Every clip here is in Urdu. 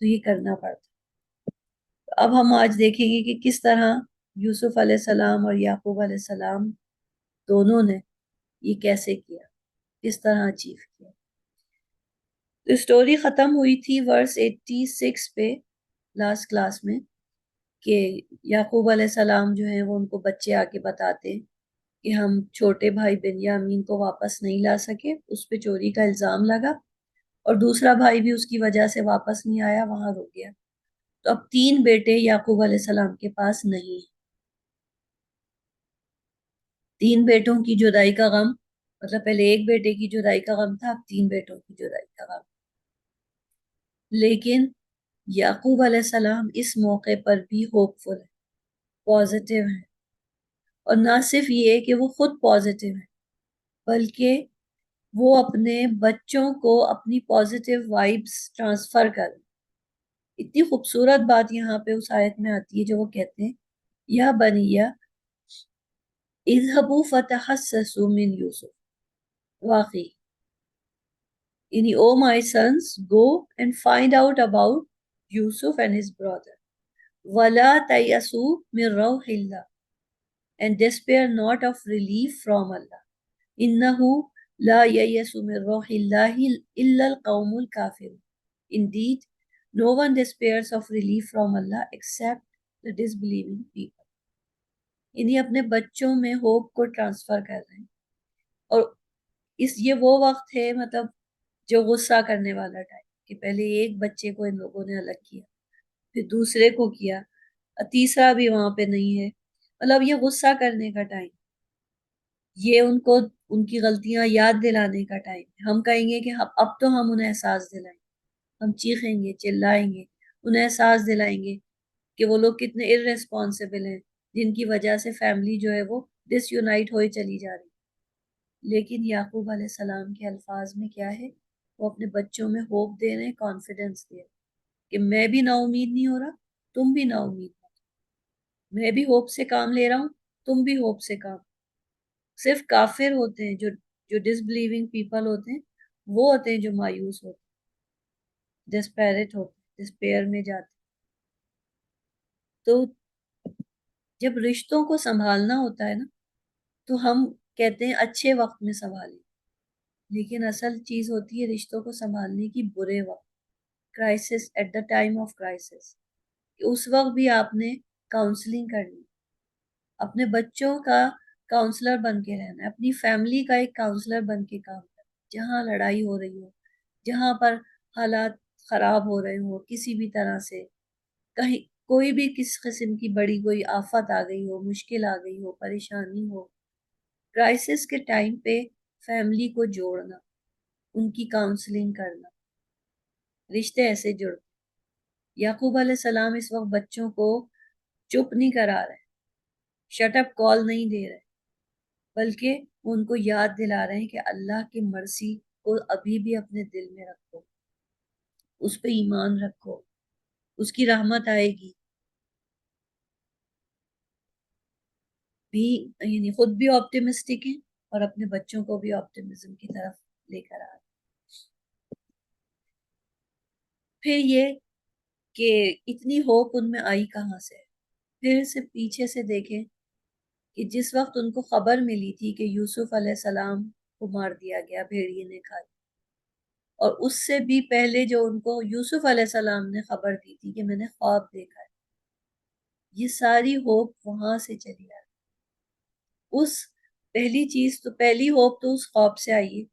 تو یہ کرنا پڑتا. اب ہم آج دیکھیں گے کہ کس طرح یوسف علیہ السلام اور یعقوب علیہ السلام دونوں نے یہ کیسے کیا، کس طرح اچیو کیا. تو اسٹوری ختم ہوئی تھی ورس 86 پہ لاسٹ کلاس میں، کہ یعقوب علیہ السلام جو ہیں وہ ان کو بچے آ کے بتاتے کہ ہم چھوٹے بھائی بنیامین کو واپس نہیں لا سکے، اس پہ چوری کا الزام لگا، اور دوسرا بھائی بھی اس کی وجہ سے واپس نہیں آیا، وہاں رک گیا. تو اب 3 بیٹے یعقوب علیہ السلام کے پاس نہیں. 3 بیٹوں کی جدائی کا غم، مطلب پہلے ایک بیٹے کی جدائی کا غم تھا، اب 3 بیٹوں کی جدائی کا غم. لیکن یعقوب علیہ السلام اس موقع پر بھی ہوپ فل ہے، پازیٹیو ہیں. اور نہ صرف یہ کہ وہ خود پازیٹیو ہیں، بلکہ وہ اپنے بچوں کو اپنی پازیٹیو وائبس ٹرانسفر کر. اتنی خوبصورت بات یہاں پہ اس آیت میں آتی ہے جو وہ کہتے ہیں یا بنیہ اذهبوا فتحسسوا من یوسف. واقعی یعنی O my sons go and find out about Yusuf and his brother ولا تیأسوا من روح اللہ and despair not of relief from Allah. إِنَّهُ لَا يَيَسُ مِن رَوْحِ اللَّهِ إِلَّا الْقَوْمُ الْكَافِرُونَ. Indeed, no one despairs of relief from Allah except the disbelieving people. انہیں اپنے بچوں میں ہوپ کو ٹرانسفر کر رہے ہیں. اور یہ وہ وقت ہے مطلب جو غصہ کرنے والا ٹائم، کہ پہلے ایک بچے کو ان لوگوں نے الگ کیا، پھر دوسرے کو کیا، تیسرا بھی وہاں پہ نہیں ہے. مطلب یہ غصہ کرنے کا ٹائم، یہ ان کو ان کی غلطیاں یاد دلانے کا ٹائم. ہم کہیں گے کہ اب تو ہم انہیں احساس دلائیں، ہم چیخیں گے، چلائیں گے، انہیں احساس دلائیں گے کہ وہ لوگ کتنے ارریسپانسبل ہیں، جن کی وجہ سے فیملی جو ہے وہ ڈس یونائٹ ہوئی چلی جا رہی. لیکن یعقوب علیہ السلام کے الفاظ میں کیا ہے؟ وہ اپنے بچوں میں ہوپ دے رہے ہیں، کانفیڈنس دے رہے ہیں کہ میں بھی نا امید نہیں ہو رہا، تم بھی نا امید ہو، میں بھی ہوپ سے کام لے رہا ہوں، تم بھی ہوپ سے کام. صرف کافر ہوتے ہیں جو ڈس بلیونگ پیپل ہوتے ہیں، وہ ہوتے ہیں جو مایوس ہوتے ہیں، ڈسپیرٹ ہوتے ہیں، ڈسپیئر میں جاتے ہیں. تو جب رشتوں کو سنبھالنا ہوتا ہے نا، تو ہم کہتے ہیں اچھے وقت میں سنبھالیں، لیکن اصل چیز ہوتی ہے رشتوں کو سنبھالنے کی برے وقت، crisis, at the time of crisis. اس وقت بھی آپ نے کاؤنسلنگ کرنی، اپنے بچوں کا کاؤنسلر بن کے رہنا ہے، اپنی فیملی کا ایک کاؤنسلر بن کے کام کرنا. جہاں لڑائی ہو رہی ہو، جہاں پر حالات خراب ہو رہے ہوں کسی بھی طرح سے، کہیں کوئی بھی کس قسم کی بڑی کوئی آفت آ گئی ہو، مشکل آ گئی ہو، پریشانی ہو، کرائسس کے ٹائم پہ فیملی کو جوڑنا، ان کی کاؤنسلنگ کرنا، رشتے ایسے جڑتے. یعقوب علیہ السلام اس وقت بچوں کو چپ نہیں کرا رہے، شٹ اپ کال نہیں دے رہے، بلکہ ان کو یاد دلا رہے ہیں کہ اللہ کی مرضی کو ابھی بھی اپنے دل میں رکھو، اس پہ ایمان رکھو، اس کی رحمت آئے گی. بھی یعنی خود بھی آپٹیمسٹک ہیں اور اپنے بچوں کو بھی آپٹیمزم کی طرف لے کر آ رہے. پھر یہ کہ اتنی ہوپ ان میں آئی کہاں سے؟ پھر سے پیچھے سے دیکھیں کہ جس وقت ان کو خبر ملی تھی کہ یوسف علیہ السلام کو مار دیا گیا، بھیڑیے نے کھا لیا، اور اس سے بھی پہلے جو ان کو یوسف علیہ السلام نے خبر دی تھی کہ میں نے خواب دیکھا ہے، یہ ساری ہوپ وہاں سے چلی آ رہی. اس پہلی چیز تو، پہلی ہوپ تو اس خواب سے آئی ہے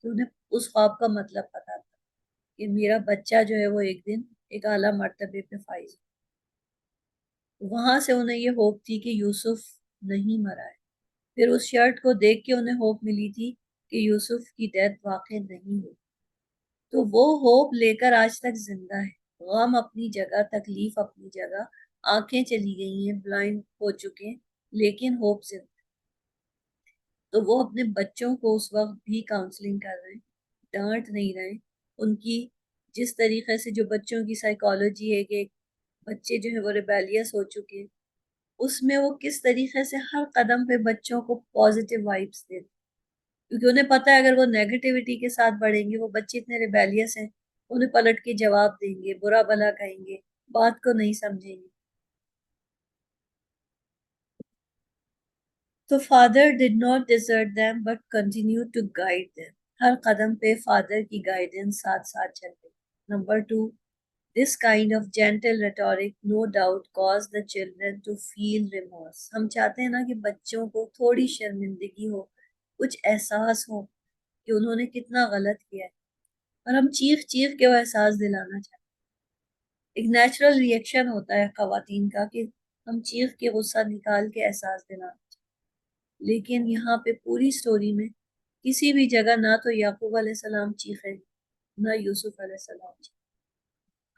کہ انہیں اس خواب کا مطلب پتا تھا کہ میرا بچہ جو ہے وہ ایک دن ایک اعلیٰ مرتبے پہ فائز ہو. وہاں سے انہیں یہ ہوپ تھی کہ یوسف نہیں مرا ہے. پھر اس شرٹ کو دیکھ کے انہیں ہوپ ملی تھی کہ یوسف کی ڈیتھ واقع نہیں ہوئی. تو وہ ہوپ لے کر آج تک زندہ ہے. غم اپنی جگہ، تکلیف اپنی جگہ، آنکھیں چلی گئی ہیں، بلائنڈ ہو چکے ہیں، لیکن ہوپ زندہ. تو وہ اپنے بچوں کو اس وقت بھی کاؤنسلنگ کر رہے ہیں، ڈانٹ نہیں رہے. ان کی جس طریقے سے جو بچوں کی سائیکالوجی ہے کہ بچے جو ہیں وہ ریبیلیس ہو چکے ہیں، اس میں وہ کس طریقے سے ہر قدم پہ بچوں کو پازیٹیو وائبس دیتے، کیونکہ انہیں پتہ ہے اگر وہ نیگیٹیوٹی کے ساتھ بڑھیں گے، وہ بچے اتنے ریبیلیس ہیں انہیں پلٹ کے جواب دیں گے، برا بھلا کہیں گے، بات کو نہیں سمجھیں گے. تو father did not desert them but continued to guide them. ہر قدم پہ فادر کی گائیڈنس ساتھ ساتھ چل رہی. Number 2، this kind of gentle rhetoric no doubt caused the children to feel remorse. ہم چاہتے ہیں نا کہ بچوں کو تھوڑی شرمندگی ہو، کچھ احساس ہو کہ انہوں نے کتنا غلط کیا ہے، اور ہم چیخ چیخ کے وہ احساس دلانا چاہتے ہیں. ایک نیچرل ریئیکشن ہوتا ہے خواتین کا کہ ہم چیخ کے غصہ نکال کے احساس دلانا. لیکن یہاں پہ پوری سٹوری میں کسی بھی جگہ نہ تو یعقوب علیہ السلام چیخے نہ یوسف علیہ السلام چیخے.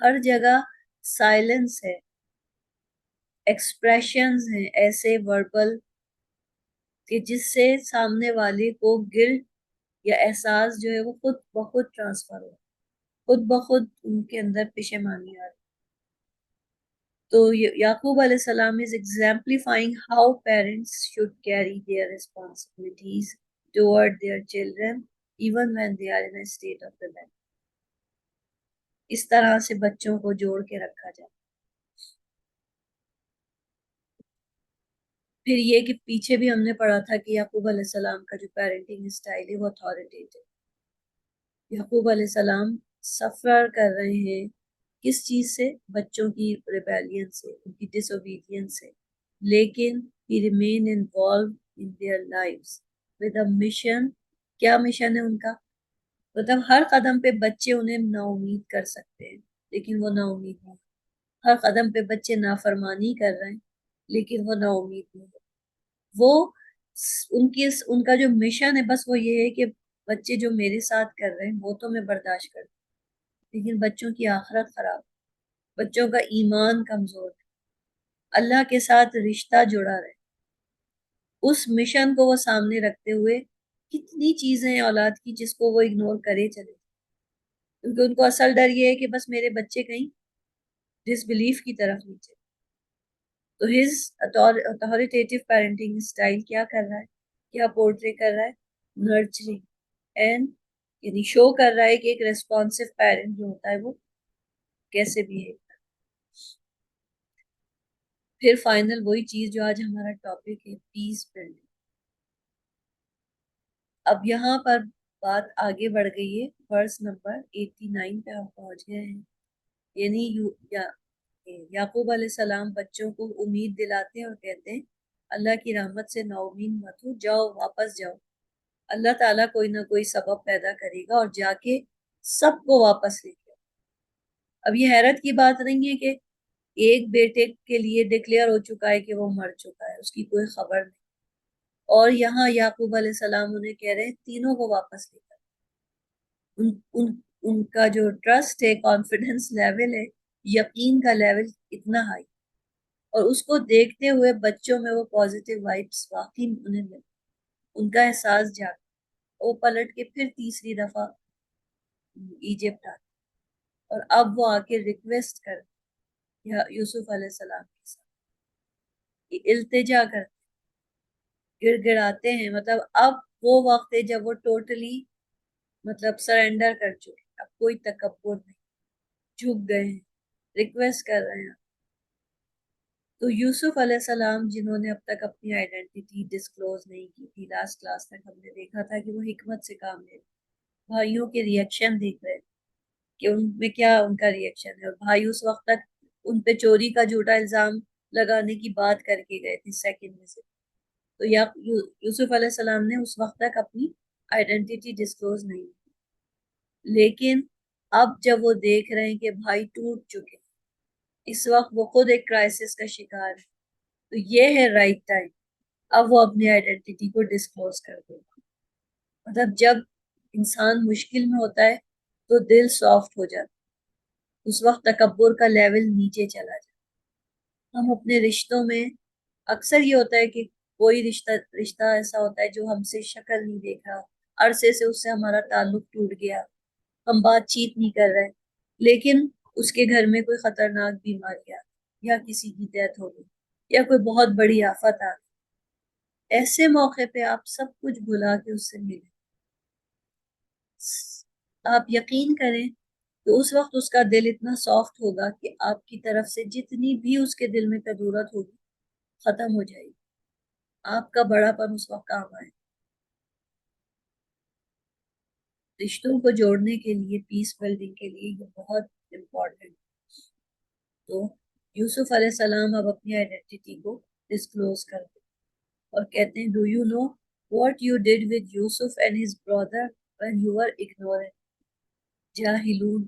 ہر جگہ سائلنس ہے، ایکسپریشنز ہیں ایسے وربل کہ جس سے سامنے والے کو گلٹ یا احساس جو ہے وہ خود بخود ٹرانسفر ہو، خود بخود ان کے اندر پشیمانی آ رہی. تو یعقوب علیہ السلام is exemplifying how parents should carry their responsibilities toward their children even when they are in a state of rebellion. اس طرح سے بچوں کو جوڑ کے رکھا جائے. پھر یہ کہ پیچھے بھی ہم نے پڑھا تھا کہ یعقوب علیہ السلام کا جو پیرنٹنگ اسٹائل ہے وہ اتھارٹیٹیو. یعقوب علیہ السلام سفر کر رہے ہیں کس چیز سے؟ بچوں کی ریبیلین سے، ان کی ڈس اوبیڈینس سے، لیکن he remain involved in their lives with a mission. کیا مشن ہے ان کا؟ مطلب ہر قدم پہ بچے انہیں نا امید کر سکتے ہیں لیکن وہ نا امید نہیں. ہر قدم پہ بچے نافرمانی کر رہے ہیں لیکن وہ نا امید نہیں. وہ ان کا جو مشن ہے بس وہ یہ ہے کہ بچے جو میرے ساتھ کر رہے ہیں وہ تو میں برداشت کرتا ہوں، لیکن بچوں کی آخرت خراب، بچوں کا ایمان کمزور ہے، اللہ کے ساتھ رشتہ جڑا رہے. اس مشن کو وہ سامنے رکھتے ہوئے کتنی چیزیں ہیں اولاد کی جس کو وہ اگنور کرے چلے، کیونکہ ان کو اصل ڈر یہ ہے کہ بس میرے بچے کہیں ڈس بلیف کی طرف نیچے. تو ہز اتھارٹیٹیو پیرنٹنگ اسٹائل کیا کر رہا ہے، کیا پورٹری کر رہا ہے؟ نرچرنگ اینڈ، یعنی شو کر رہا ہے کہ ایک ریسپانسو پیرنٹ جو ہوتا ہے وہ کیسے بیہیو. پھر فائنل وہی چیز جو آج ہمارا ٹاپک ہے، پیس بلڈنگ. اب یہاں پر بات آگے بڑھ گئی ہے، ورس نمبر 89 پہ ہم پہنچ گئے ہیں. یعنی یعقوب علیہ السلام بچوں کو امید دلاتے ہیں اور کہتے ہیں اللہ کی رحمت سے نا امید مت ہو، جاؤ واپس جاؤ، اللہ تعالیٰ کوئی نہ کوئی سبب پیدا کرے گا اور جا کے سب کو واپس لے کے. اب یہ حیرت کی بات نہیں ہے کہ ایک بیٹے کے لیے ڈکلیئر ہو چکا ہے کہ وہ مر چکا ہے، اس کی کوئی خبر نہیں، اور یہاں یعقوب علیہ السلام انہیں کہہ رہے ہیں تینوں کو واپس لے کر. ان کا جو ٹرسٹ ہے، کانفیڈنس لیول ہے، یقین کا لیول اتنا ہائی، اور اس کو دیکھتے ہوئے بچوں میں وہ پازیٹیو وائبس واقعی انہیں ملے، ان کا احساس جاگا. وہ پلٹ کے پھر تیسری دفعہ ایجپٹ آتے اور اب وہ آ کے ریکویسٹ کر یوسف علیہ السلام کے ساتھ التجا کرتے، گڑ گڑاتے ہیں. مطلب اب وہ وقت ہے جب وہ ٹوٹلی مطلب سرنڈر کر چکے، اب کوئی تکبر نہیں، جھک گئے ہیں، ریکویسٹ کر رہے ہیں. تو یوسف علیہ السلام جنہوں نے اب تک اپنی آئیڈینٹی ڈسکلوز نہیں کی تھی، لاسٹ کلاس تک ہم نے دیکھا تھا کہ وہ حکمت سے کام لے رہے، بھائیوں کے ریئیکشن دیکھ رہے کہ ان میں کیا ان کا ریئیکشن ہے، اور بھائی اس وقت تک ان پہ چوری کا جھوٹا الزام لگانے کی بات کر کے گئے تھے سیکنڈ میں سے. تو یوسف علیہ السلام نے اس وقت تک اپنی آئیڈینٹی ڈسکلوز نہیں کی، لیکن اب جب وہ دیکھ رہے ہیں کہ بھائی ٹوٹ چکے، اس وقت وہ خود ایک کرائسس کا شکار ہے، تو یہ ہے رائٹ ٹائم، اب وہ اپنی آئیڈینٹی کو ڈسکلوز کر دے. مطلب جب انسان مشکل میں ہوتا ہے تو دل سافٹ ہو جاتا، اس وقت تکبر کا لیول نیچے چلا جاتا. ہم اپنے رشتوں میں اکثر یہ ہوتا ہے کہ کوئی رشتہ ایسا ہوتا ہے جو ہم سے شکل نہیں دیکھ رہا، عرصے سے اس سے ہمارا تعلق ٹوٹ گیا، ہم بات چیت نہیں کر رہے، لیکن اس کے گھر میں کوئی خطرناک بیماری آ یا کسی کی ڈیتھ ہو گئی یا کوئی بہت بڑی آفت آ گئی. ایسے موقع پہ آپ سب کچھ بھلا کے اس سے ملیں. آپ یقین کریں تو اس وقت اس کا دل اتنا سافٹ ہوگا کہ آپ کی طرف سے جتنی بھی اس کے دل میں کدورت ہوگی ختم ہو جائے گی. آپ کا بڑا پن اس وقت کام آئے. رشتوں کو جوڑنے کے لیے، پیس بلڈنگ کے لیے یہ بہت امپورٹنٹ. تو یوسف علیہ السلام اب اپنی آئیڈینٹی کو ڈسکلوز کرتے اور کہتے ہیں do you know what you did with Yusuf and his brother when you were ignorant جاہلون.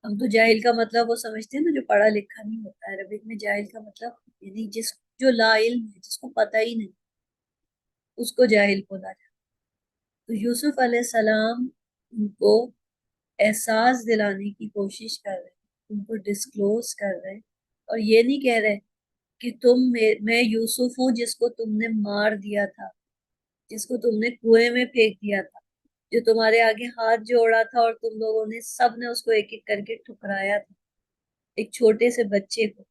ہم تو جاہل کا مطلب وہ سمجھتے ہیں نا جو پڑھا لکھا نہیں ہوتا ہے. عربک میں جاہل کا مطلب یعنی جو لا علم ہے، جس کو پتہ ہی نہیں، اس کو جاہل بولا جاتا. تو یوسف علیہ السلام ان کو احساس دلانے کی کوشش کر رہے ہیں، ان کو ڈسکلوز کر رہے ہیں، اور یہ نہیں کہہ رہے کہ میں یوسف ہوں جس کو تم نے مار دیا تھا، جس کو تم نے کنویں میں پھینک دیا تھا، جو تمہارے آگے ہاتھ جوڑا تھا اور تم لوگوں نے سب نے اس کو ایک ایک کر کے ٹھکرایا تھا، ایک چھوٹے سے بچے کو.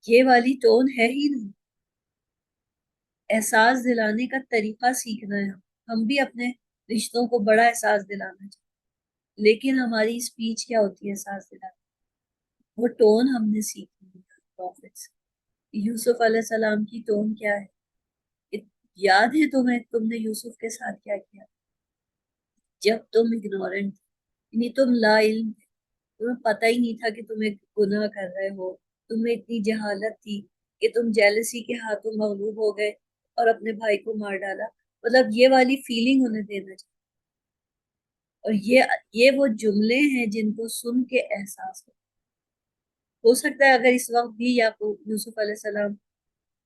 یہ والی ٹون ہے ہی نہیں. احساس دلانے کا طریقہ سیکھنا ہے. ہم بھی اپنے رشتوں کو بڑا احساس دلانا چاہتے، لیکن ہماری اسپیچ کیا ہوتی ہے احساس دلانے؟ وہ ٹون ہم نے سیکھنی ہے پروفٹ سے. یوسف علیہ السلام کی ٹون کیا ہے؟ یاد ہے تمہیں تم نے یوسف کے ساتھ کیا کیا جب تم اگنورنٹ، یعنی تم لا علم، تمہیں پتہ ہی نہیں تھا کہ تم ایک گناہ کر رہے ہو. تمہیں اتنی جہالت تھی کہ تم جیلسی کے ہاتھوں مغلوب ہو گئے اور اپنے بھائی کو مار ڈالا. مطلب یہ والی فیلنگ انہیں دینا چاہیے. اور یہ وہ جملے ہیں جن کو سن کے احساس ہو سکتا ہے اگر اس وقت بھی یوسف علیہ السلام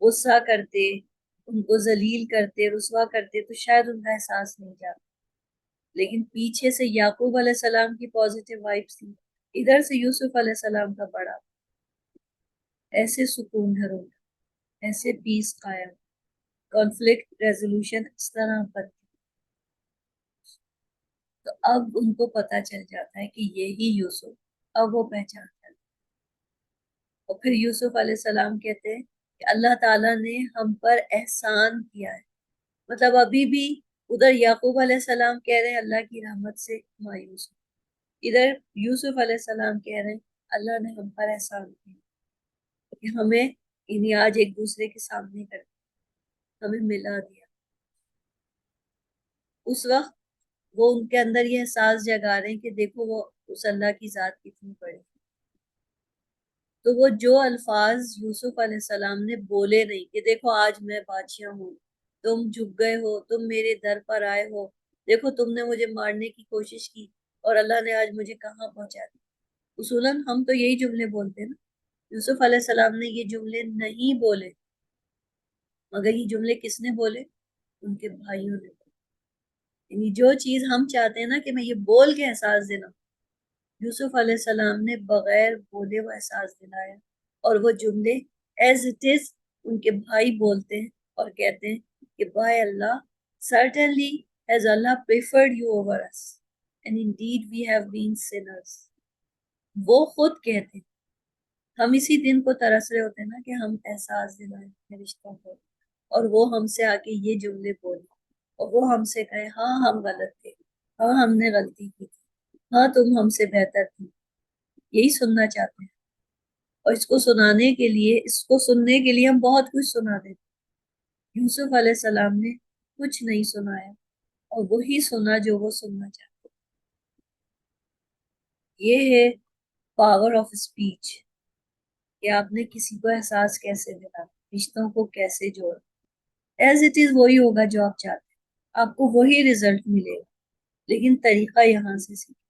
غصہ کرتے، ان کو ذلیل کرتے، رسوا کرتے، تو شاید ان کا احساس نہیں جاتا. لیکن پیچھے سے یعقوب علیہ السلام کی پازیٹیو وائبس تھی، ادھر سے یوسف علیہ السلام کا بڑا. ایسے سکون گھروں میں، ایسے پیس قائم، کانفلکٹ ریزولوشن اس طرح پر. تو اب ان کو پتہ چل جاتا ہے کہ یہی یوسف. اب وہ پہچانتا ہے. اور پھر یوسف علیہ السلام کہتے ہیں کہ اللہ تعالیٰ نے ہم پر احسان کیا ہے. مطلب ابھی بھی ادھر یعقوب علیہ السلام کہہ رہے ہیں اللہ کی رحمت سے مایوس، ادھر یوسف علیہ السلام کہہ رہے ہیں اللہ نے ہم پر احسان کیا کہ ہمیں یعنی آج ایک دوسرے کے سامنے کر ہمیں ملا دیا. اس وقت وہ ان کے اندر یہ احساس جگا رہے ہیں کہ دیکھو وہ اس اللہ کی ذات کتنی بڑی. تو وہ جو الفاظ یوسف علیہ السلام نے بولے نہیں کہ دیکھو آج میں بادشاہ ہوں، تم جھک گئے ہو، تم میرے در پر آئے ہو، دیکھو تم نے مجھے مارنے کی کوشش کی اور اللہ نے آج مجھے کہاں پہنچا دیا. اصولاً ہم تو یہی جملے بولتے ہیں نا. یوسف علیہ السلام نے یہ جملے نہیں بولے، مگر یہ جملے کس نے بولے؟ ان کے بھائیوں نے. یعنی جو چیز ہم چاہتے ہیں نا کہ میں یہ بول کے احساس دینا، یوسف علیہ السلام نے بغیر بولے وہ احساس دلایا. اور وہ جملے ایز اٹ از ان کے بھائی بولتے ہیں اور کہتے ہیں کہ بھائی اللہ certainly has Allah preferred you over us and indeed we have been sinners. وہ خود کہتے ہیں. ہم اسی دن کو ترس رہے ہوتے ہیں نا کہ ہم احساس دلائیں اپنے رشتوں کو، اور وہ ہم سے آ کے یہ جملے بولیں اور وہ ہم سے کہیں ہاں ہم غلط تھے، ہاں ہم نے غلطی کی تھی، ہاں تم ہم سے بہتر تھی. یہی سننا چاہتے ہیں. اور اس کو سنانے کے لیے، اس کو سننے کے لیے ہم بہت کچھ سنا دیتے. یوسف علیہ السلام نے کچھ نہیں سنایا اور وہی سنا جو وہ سننا چاہتے. یہ ہے پاور آف اسپیچ، کہ آپ نے کسی کو احساس کیسے دلا، رشتوں کو کیسے جوڑ. ایز اٹ از وہی ہوگا جو آپ چاہتے ہیں، آپ کو وہی رزلٹ ملے گا، لیکن طریقہ یہاں سے سیکھیں.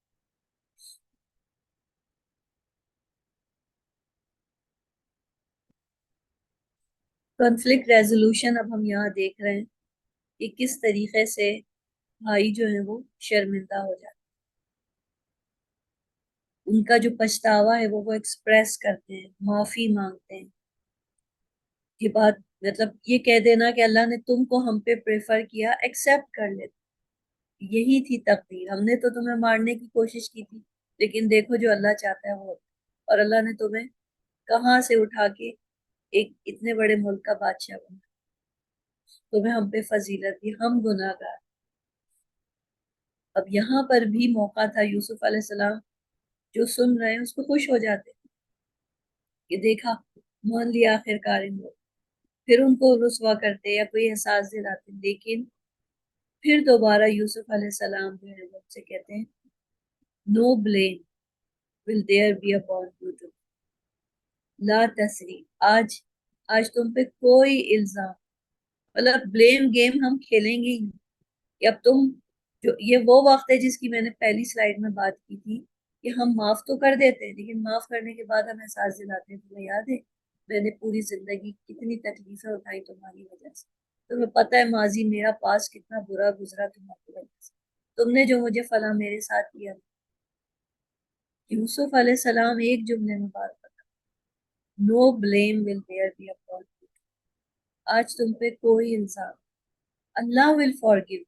کنفلکٹ ریزولوشن اب ہم یہاں دیکھ رہے ہیں کہ کس طریقے سے بھائی جو ہیں وہ شرمندہ ہو جاتے ہیں. ان کا جو پچھتاوا ہے وہ ایکسپریس کرتے ہیں، معافی مانگتے ہیں. یہ بات مطلب یہ کہہ دینا کہ اللہ نے تم کو ہم پہ پریفر کیا، ایکسیپٹ کر لیتے. یہی تھی تقدیر، ہم نے تو تمہیں مارنے کی کوشش کی تھی، لیکن دیکھو جو اللہ چاہتا ہے وہ. اور اللہ نے تمہیں کہاں سے اٹھا کے ایک اتنے بڑے ملک کا بادشاہ بنا، تمہیں ہم پہ فضیلت دی، ہم گناہ گار. اب یہاں پر بھی موقع تھا یوسف علیہ السلام جو سن رہے ہیں اس کو خوش ہو جاتے ہیں کہ دیکھا، مان لیا آخرکار ان لوگ، پھر ان کو رسوا کرتے یا کوئی احساس دلاتے، لیکن پھر دوبارہ یوسف علیہ السلام جو ہے وہ سے کہتے ہیں no blame will there be upon you to, لا تسری، آج تم پہ کوئی الزام، مطلب بلیم گیم ہم کھیلیں گے ہی نہیں، کہ اب تم جو یہ وہ وقت ہے جس کی میں نے پہلی سلائیڈ میں بات کی تھی کہ ہم معاف تو کر دیتے ہیں لیکن معاف کرنے کے بعد ہم احساس دلاتے ہیں، تمہیں یاد ہے میں نے پوری زندگی کتنی تکلیفیں اٹھائی تمہاری وجہ سے، تمہیں پتہ ہے ماضی میرا پاس کتنا برا گزرا تمہاری وجہ سے، تم نے جو مجھے فلاں میرے ساتھ کیا۔ یوسف علیہ السلام ایک جملے میں بات بتا، no blame will there be upon, آج تم پہ کوئی الزام، اللہ ول فارگیو،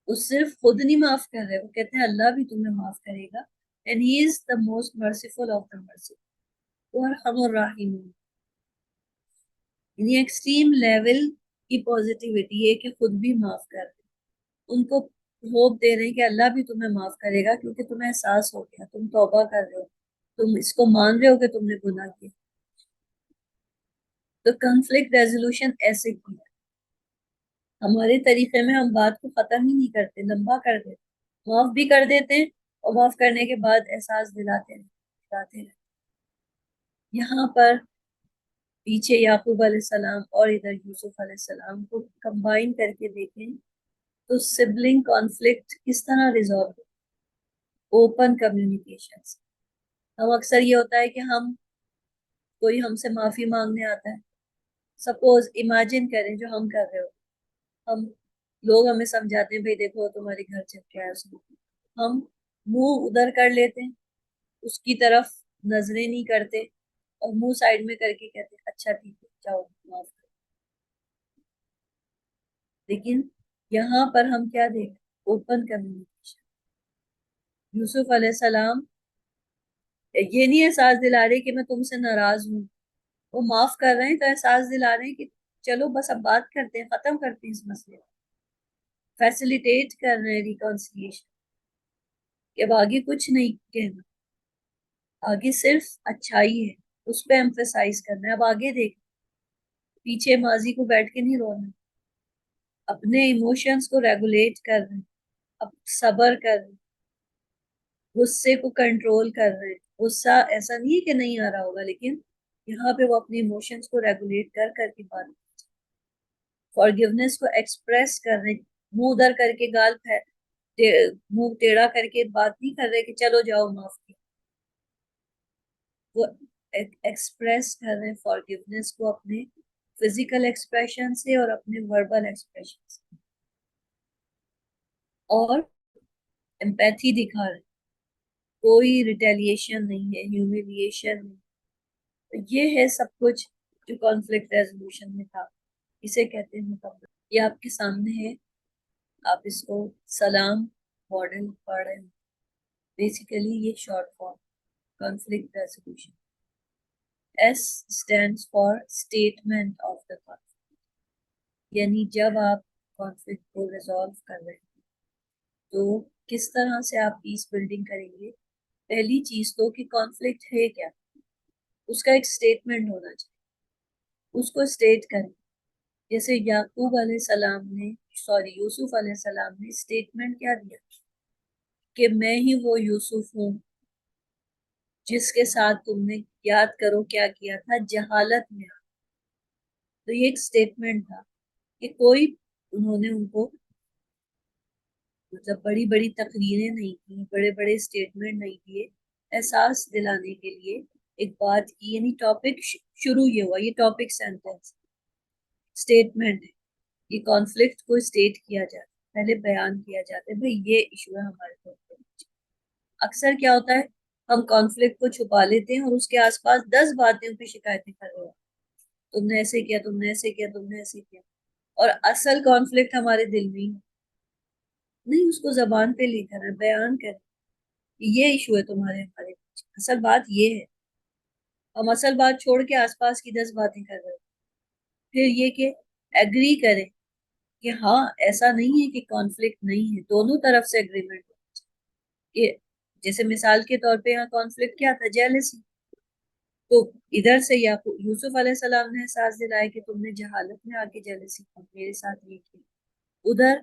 وہ صرف خود نہیں معاف کر رہے، وہ کہتے ہیں اللہ بھی تمہیں معاف کرے گا، and he is the most merciful of the merciful، وہ ارحم الراحمین، یعنی ایکسٹریم لیول کی پوزیٹیوٹی ہے کہ خود بھی معاف کر رہے، ان کو ہوپ دے رہے ہیں کہ اللہ بھی تمہیں معاف کرے گا کیونکہ تمہیں احساس ہو گیا، تم توبہ کر رہے ہو، تم اس کو مان رہے ہو کہ تم نے گناہ کیا۔ تو کنفلکٹ ریزولوشن ایسے کی ہے، ہمارے طریقے میں ہم بات کو ختم ہی نہیں کرتے، لمبا کر دیتے، معاف بھی کر دیتے ہیں اور معاف کرنے کے بعد احساس دلاتے ہیں۔ یہاں پر پیچھے یعقوب علیہ السلام اور ادھر یوسف علیہ السلام کو کمبائن کر کے دیکھیں تو سبلنگ کانفلکٹ کس طرح ریزالو، اوپن کمیونیکیشن سے۔ ہم اکثر یہ ہوتا ہے کہ کوئی ہم سے معافی مانگنے آتا ہے، سپوز امیجن کریں جو ہم کر رہے ہو، ہم لوگ ہمیں سمجھاتے ہیں بھئی دیکھو تمہارے گھر چل کے آیا اس نے، ہم منہ ادھر کر لیتے ہیں، اس کی طرف نظریں نہیں کرتے اور منہ سائڈ میں کر کے کہتے ہیں اچھا ٹھیک ہے جاؤ معاف کر، لیکن یہاں پر ہم کیا دیکھ، اوپن کمیونیکیشن۔ یوسف علیہ السلام یہ نہیں احساس دلا رہے کہ میں تم سے ناراض ہوں، وہ معاف کر رہے ہیں تو احساس دلا رہے ہیں کہ چلو بس اب بات کرتے ہیں، ختم کرتے ہیں اس مسئلے کو، فیسیلیٹیٹ کر رہے ہیں ریکانسیلیشن، کہ اب آگے کچھ نہیں کہنا، آگے صرف اچھائی ہے، اس پہ ایمفیسائز کرنا ہے، اب آگے دیکھ، پیچھے ماضی کو بیٹھ کے نہیں رونا، اپنے ایموشنز کو ریگولیٹ کر رہے ہیں، اب صبر کر رہے ہیں، غصے کو کنٹرول کر رہے ہیں، غصہ ایسا نہیں ہے کہ نہیں آ رہا ہوگا لیکن یہاں پہ وہ اپنے ایموشنز کو ریگولیٹ کر کر کے بات، فارگیونیس کو ایکسپریس کر رہے ہیں، منہ ادھر کر کے منہ ٹیڑھا کر کے بات نہیں کر رہے کہ چلو جاؤ معاف کیا، وہ ایکسپریس کر رہے ہیں فارگیونیس کو اپنے فزیکل ایکسپریشن سے اور اپنے وربل ایکسپریشن سے، اور امپیتھی دکھا رہے ہیں، کوئی ریٹیلیشن نہیں ہے، ہیوملیشن نہیں، تو یہ ہے سب کچھ جو کانفلکٹ ریزولوشن میں تھا، اسے کہتے ہیں مکمل۔ یہ آپ کے سامنے ہے، آپ اس کو سلام ماڈل پڑھ رہے ہیں، بیسیکلی یہ short form conflict resolution, S stands for statement of the conflict, یعنی جب آپ کانفلکٹ کو ریزالو کر رہے ہیں تو کس طرح سے آپ پیس بلڈنگ کریں گے۔ پہلی چیز تو کہ کانفلکٹ ہے کیا، اس کا ایک اسٹیٹمنٹ ہونا چاہیے، اس کو اسٹیٹ کریں، جیسے یعقوب علیہ السلام نے یوسف علیہ السلام نے اسٹیٹمنٹ کیا دیا کہ میں ہی وہ یوسف ہوں جس کے ساتھ تم نے یاد کرو کیا کیا تھا جہالت میں، تو یہ ایک اسٹیٹمنٹ تھا کہ کوئی انہوں نے ان کو مطلب بڑی بڑی تقریریں نہیں کی، بڑے بڑے اسٹیٹمنٹ نہیں دیے، احساس دلانے کے لیے ایک بات کی، یعنی ٹاپک شروع یہ ہوا، یہ ٹاپک سینٹینس اسٹیٹمنٹ ہے، یہ کانفلکٹ کو اسٹیٹ کیا جاتا ہے، پہلے بیان کیا جاتا ہے بھئی یہ ایشو ہے ہمارے طور۔ اکثر کیا ہوتا ہے ہم کانفلکٹ کو چھپا لیتے ہیں اور اس کے آس پاس 10 باتیں پہ شکایتیں کر رہے ہیں، تم نے ایسے کیا، تم نے ایسے کیا، تم نے ایسے کیا، اور اصل کانفلکٹ ہمارے دل میں ہی نہیں، اس کو زبان پہ لے کر بیان کر، یہ ایشو ہے تمہارے ہمارے، اصل بات یہ ہے، ہم اصل بات چھوڑ کے آس پاس کی 10 باتیں کر رہے ہیں۔ پھر یہ کہ ایگری کریں کہ ہاں ایسا نہیں ہے کہ کانفلکٹ نہیں ہے، دونوں طرف سے اگریمنٹ کہ جیسے مثال کے طور پہ یہاں کانفلکٹ کیا تھا؟ جیلسی. تو ادھر سے یوسف علیہ السلام نے احساس دلایا کہ تم نے جہالت میں آ کے جیلسی کی، میرے ساتھ یہ کیا. ادھر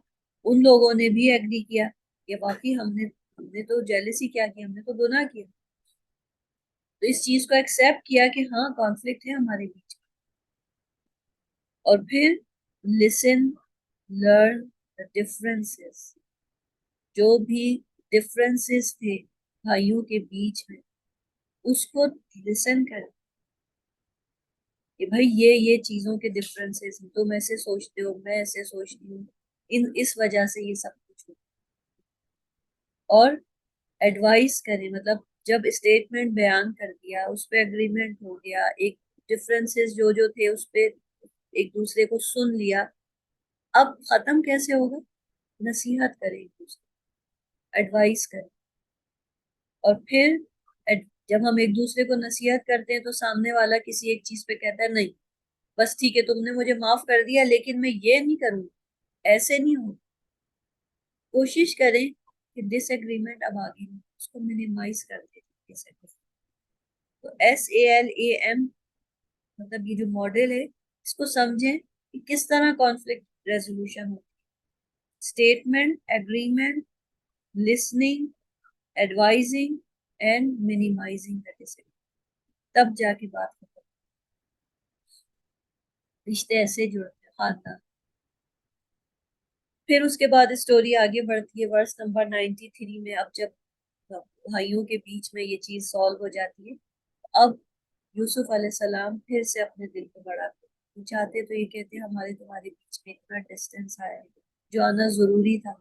ان لوگوں نے بھی ایگری کیا کہ واقعی ہم نے تو جیلسی کیا کی، ہم نے تو گناہ کیا. تو اس چیز کو ایکسیپٹ کیا کہ ہاں کانفلکٹ ہے ہمارے بیچ. اور پھر لسن، لرن the differences. جو بھی ڈفرینسز تھے بھائیوں کے بیچ میں، اس کو لسن کر کہ بھائی یہ چیزوں کے ڈفرینسز ہیں، تم ایسے سوچتے ہو، میں ایسے سوچتی ہوں، اس وجہ سے یہ سب کچھ ہو. اور ایڈوائز کریں، مطلب جب اسٹیٹمنٹ بیان کر دیا، اس پہ اگریمنٹ ہو گیا، ایک ڈفرینسز جو تھے اس پہ ایک دوسرے کو سن لیا، اب ختم کیسے ہوگا؟ نصیحت کریں ایک دوسرے، ایڈوائز کریں. اور پھر جب ہم ایک دوسرے کو نصیحت کرتے ہیں تو سامنے والا کسی ایک چیز پہ کہتا ہے نہیں بس ٹھیک ہے تم نے مجھے معاف کر دیا لیکن میں یہ نہیں کروں، ایسے نہیں ہو. کوشش کریں کہ ڈس ایگریمنٹ اب آگے نہیں، اس کو منیمائز کر دیں. تو SALAM مطلب یہ جو ماڈل ہے اس کو سمجھیں کہ کس طرح کانفلکٹ ریزولوشن ہوتی ہے. Statement, agreement, listening, advising and minimising کا ڈسیپلن. تب جا کے بات ختم، رشتے ایسے جڑتے ہیں خاندان. پھر اس کے بعد اسٹوری آگے بڑھتی ہے ورس نمبر 93 میں. اب جب بھائیوں کے بیچ میں یہ چیز سالو ہو جاتی ہے، اب یوسف علیہ السلام پھر سے اپنے دل کو بڑھاتے ہیں. چاہتے تو یہ کہتے ہمارے تمہارے بیچ میں اتنا ڈسٹینس آیا ہے جو آنا ضروری تھا.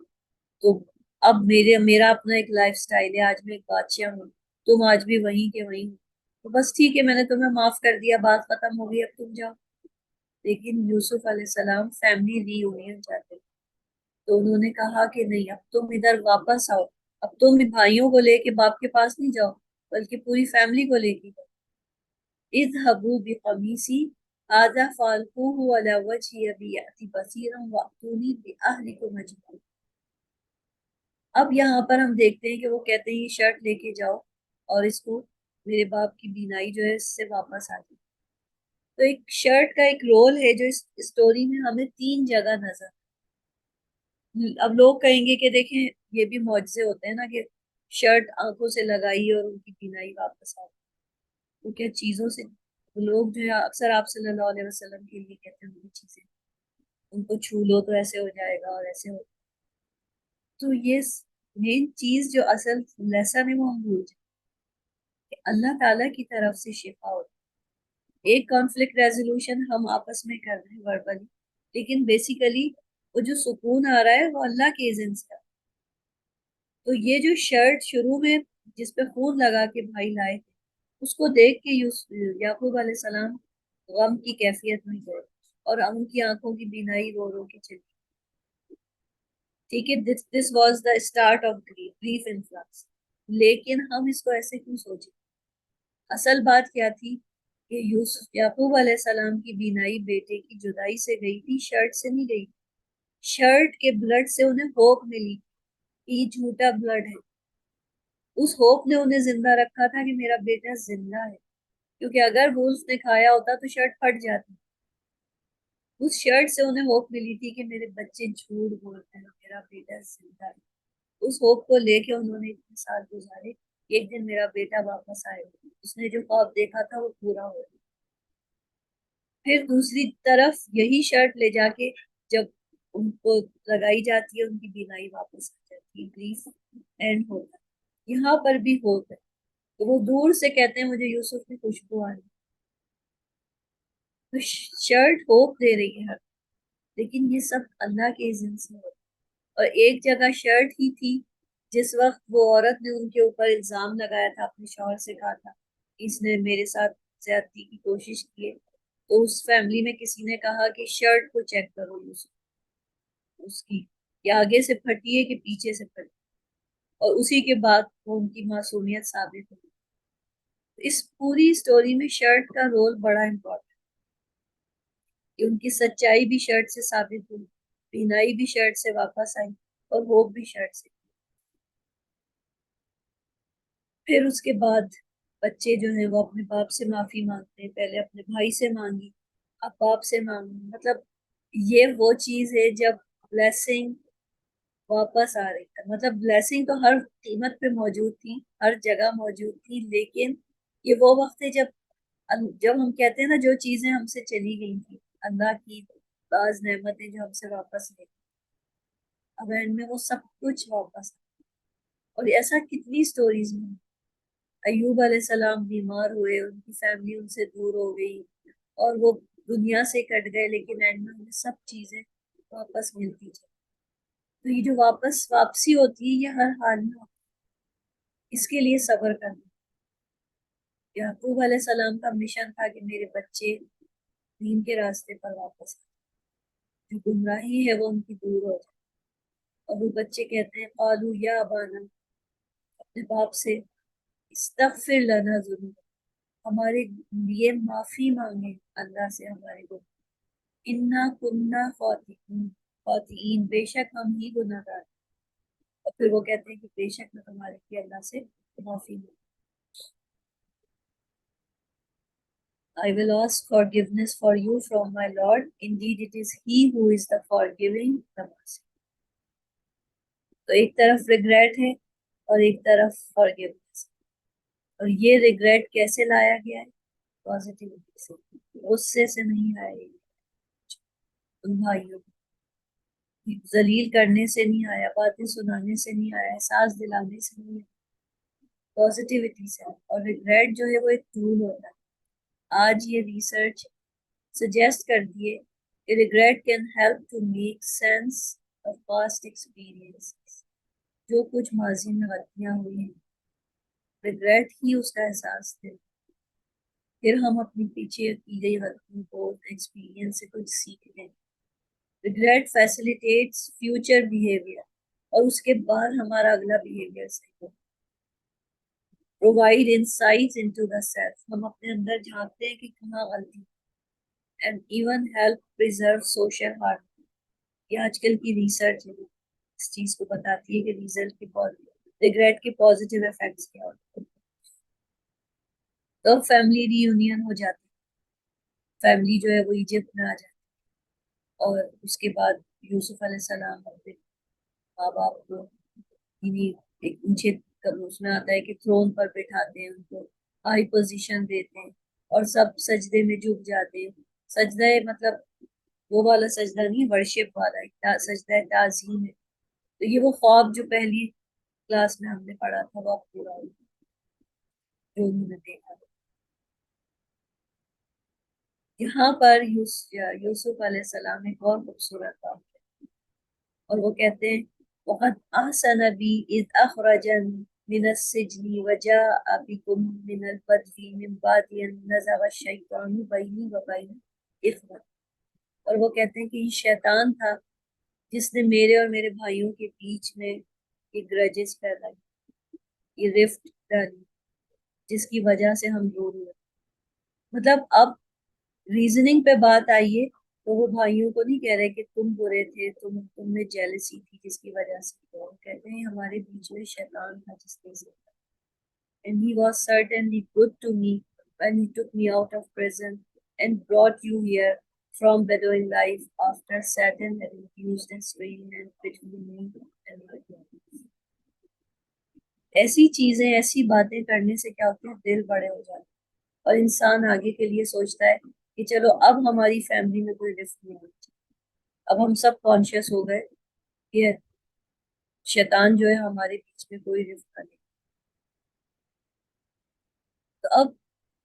تو اب میرا اپنا ایک لائف سٹائل ہے، آج میں ایک بادشاہ ہوں، تم آج بھی وہیں کے وہیں ہو، تو بس ٹھیک ہے میں نے تمہیں معاف کر دیا، بات ختم ہو گئی، اب تم جاؤ. لیکن یوسف علیہ السلام فیملی ری یونین چاہتے ہیں. تو انہوں نے کہا کہ نہیں، اب تم ادھر واپس آؤ، اب تم بھائیوں کو لے کے باپ کے پاس نہیں جاؤ بلکہ پوری فیملی کو لے کے جاؤ. اذهبوا بقمیصی هذا فالقوه على وجه ابی یأتی بصیرا واتونی باہلکم اجمعین. اب یہاں پر ہم دیکھتے ہیں کہ وہ کہتے ہیں یہ شرٹ لے کے جاؤ اور اس کو میرے باپ کی بینائی جو ہے اس سے واپس آ جائے. تو ایک شرٹ کا ایک رول ہے جو اس اسٹوری میں ہمیں 3 جگہ نظر. اب لوگ کہیں گے کہ دیکھیں یہ بھی معجزے ہوتے ہیں نا کہ شرٹ آنکھوں سے لگائی اور ان کی بینائی واپس آ گئی. تو کیا چیزوں سے لوگ جو ہے اکثر آپ صلی اللہ علیہ وسلم کے لیے کہتے ہیں وہ چیزیں ان کو چھو لو تو ایسے ہو جائے گا اور ایسے ہو. تو یہ مین چیز جو اصل لیسن ہے وہ ہم بھول جائیں کہ اللہ تعالیٰ کی طرف سے شفا ہوتی ہے. ایک کانفلکٹ ریزولوشن ہم آپس میں کر رہے ہیں وربلی، لیکن بیسیکلی وہ جو سکون آ رہا ہے وہ اللہ کے اذن سے. تو یہ جو شرٹ شروع میں جس پہ خون لگا کے بھائی لائے تھے، اس کو دیکھ کے یعقوب علیہ السلام غم کی کیفیت میں گئے اور ان کی آنکھوں کی بینائی رو رو کے چلی. ٹھیک ہے، this was the start of grief influx. لیکن ہم اس کو ایسے کیوں سوچیں؟ اصل بات کیا تھی کہ یعقوب علیہ السلام کی بینائی بیٹے کی جدائی سے گئی تھی، شرٹ سے نہیں گئی. شرٹ کے بلڈ سے انہیں ہوپ ملی، یہ جھوٹا بلڈ ہے. اس ہوپ نے انہیں زندہ رکھا تھا کہ میرا بیٹا زندہ ہے، کیونکہ اگر وولف نے کھایا ہوتا تو شرٹ پھٹ جاتی. اس شرٹ سے انہیں ہوپ ملی تھی کہ میرے بچے جھوٹ بولتے ہیں، میرا بیٹا زندہ ہے. اس ہوپ کو لے کے انہوں نے اتنے سال گزارے، ایک دن میرا بیٹا واپس آئے، اس نے جو خواب دیکھا تھا وہ پورا ہو گیا. پھر دوسری طرف یہی شرٹ لے جا کے جب ان کو لگائی جاتی ہے ان کی بینائی واپس آ جاتی ہے، گریف اینڈ ہوتا ہے. یہاں پر بھی ہوپ ہے. تو وہ دور سے کہتے ہیں مجھے یوسف کی خوشبو آ رہی. تو شرٹ ہوپ دے رہی ہے، لیکن یہ سب اللہ کے اذن سے ہوتا. اور ایک جگہ شرٹ ہی تھی جس وقت وہ عورت نے ان کے اوپر الزام لگایا تھا، اپنے شوہر سے کہا تھا اس نے میرے ساتھ زیادتی کی کوشش کی ہے. تو اس فیملی میں کسی نے کہا کہ شرٹ کو چیک کرو یوسف، اس کی یا آگے سے پھٹی ہے کہ پیچھے سے پھٹی. اور اسی کے بعد وہ ان کی معصومیت ثابت ہوئی. اس پوری سٹوری میں شرٹ کا رول بڑا امپورٹنٹ، کہ ان کی سچائی بھی شرٹ سے ثابت ہوئی، بینائی بھی شرٹ سے واپس آئی اور ہوپ بھی شرٹ سے. پھر اس کے بعد بچے جو ہیں وہ اپنے باپ سے معافی مانگتے ہیں، پہلے اپنے بھائی سے مانگی، اب باپ سے مانگی. مطلب یہ وہ چیز ہے جب بلیسنگ واپس آ رہی ہے. مطلب بلیسنگ تو ہر قیمت پہ موجود تھی، ہر جگہ موجود تھی، لیکن یہ وہ وقت ہے جب ہم کہتے ہیں نا جو چیزیں ہم سے چلی گئی تھی، اللہ کی بعض نعمتیں جو ہم سے واپس لے، اب اینڈ میں وہ سب کچھ واپس. اور ایسا کتنی سٹوریز میں ایوب علیہ السلام بیمار ہوئے، ان کی فیملی ان سے دور ہو گئی اور وہ دنیا سے کٹ گئے، لیکن اینڈ میں انہیں سب چیزیں واپس ملتی جائیں. تو یہ جو واپسی ہوتی ہے یہ ہر حال میں ہوتی ہے. اس کے لیے صبر کرنا. یعقوب علیہ السلام کا مشن تھا کہ میرے بچے دین کے راستے پر واپس آئیں، جو گمراہی ہے وہ ان کی دور ہو جائے. اور وہ بچے کہتے ہیں قالو یا ابانا، اپنے باپ سے، استغفر لنا ضرور، ہمارے لیے معافی مانگے اللہ سے ہمارے کو، انا کننا خاطئین، بے شک ہم ہی گناہ گار. اور پھر وہ کہتے ہیں کہ بے شک میں تمہارے لیے اللہ سے معافی مانگوں. I will ask forgiveness for you from my Lord. Indeed, it is He who is the forgiving, the merciful. تو ایک طرف ریگریٹ ہے اور ایک طرف فارگیونیس. اور یہ ریگریٹ کیسے لایا گیا ہے؟ پازیٹیوٹی سے، غصے سے نہیں آئے، ان بھائیوں کو ذلیل کرنے سے نہیں آیا، باتیں سنانے سے نہیں آیا، احساس دلانے سے نہیں آیا، پازیٹیوٹی سے. اور ریگریٹ جو ہے وہ ایک ٹول ہوتا ہے. آج یہ ریسرچ سجیسٹ کر دیے کہ regret can help to make sense of past experience. جو کچھ ماضی میں غلطیاں ہوئی ہیں، ریگریٹ ہی اس کا احساس دے. پھر ہم اپنی پیچھے کی گئی غلطیوں کو ایکسپیرینس سے کچھ سیکھ لیں. ریگریٹ فیسیلیٹیٹس فیوچر بیہیویئر، اور اس کے بعد ہمارا اگلا بیہیویئر صحیح ہو. Provide insights into the self, ہم اپنے اندر جھانکتے ہیں کہ کہاں غلطی. And even help preserve social harmony. یہ آج کل کی ریسرچ ہے اس چیز کو بتاتی ہے کہ ریگریٹ کے پازیٹیو افیکٹس کیا ہوتے ہیں. تو فیملی ری یونین ہو جاتی ہے، فیملی جو ہے وہ ایجپٹ میں آ جاتی ہے، اور اس کے بعد یوسف علیہ السلام اپنے ماں باپ کو ایک اونچے اس میں آتا ہے کہ تھرون پر بٹھاتے ہیں، ان کو ہائی پوزیشن دیتے ہیں اور سب سجدے میں جھک جاتے ہیں. سجدہ مطلب وہ والا سجدہ نہیں، ورشپ والا سجدہ تعظیم ہے. تو یہ وہ خواب جو پہلی کلاس میں ہم نے پڑھا تھا وہ پورا ہو گیا جو انہوں نے دیکھا. یہاں پر یوسف علیہ السلام ایک اور خوبصورت بات ہے، اور وہ کہتے ہیں وَقَدْ أَحْسَنَ بِي إِذْ أَخْرَجَنِي مِنَ السِّجْنِ وَجَاءَ بِكُم مِّنَ الْبَدْوِ مِن بَعْدِ أَن نَزَغَ الشَّيْطَانُ بَيْنِي وَبَيْنَ إِخْوَتِي. اور وہ کہتے ہیں کہ یہ شیطان تھا جس نے میرے اور میرے بھائیوں کے بیچ میں یہ گرجز پیدا کی، یہ رفٹ ڈالی، جس کی وجہ سے ہم دور ہوئے. مطلب اب ریزننگ پہ بات آئیے تو وہ بھائیوں کو نہیں کہہ رہے کہ تم برے تھے، تم میں جیلسی تھی جس کی وجہ سے. وہ کہتے ہیں ہمارے بیچ میں شیطان تھا جس کی وجہ سے. And he was certainly good to me when he took me out of prison and brought you here from Bedouin life after Satan had infused his strange between me and my God. ایسی چیزیں، ایسی باتیں کرنے سے کیا ہوتے ہیں، دل بڑے ہو جاتے ہیں اور انسان آگے کے لیے سوچتا ہے کہ چلو اب ہماری فیملی میں کوئی رفت نہیں ہوتی. اب ہم سب کانشیس ہو گئے کہ شیطان جو ہے ہمارے بیچ میں کوئی رفت نہیں. تو اب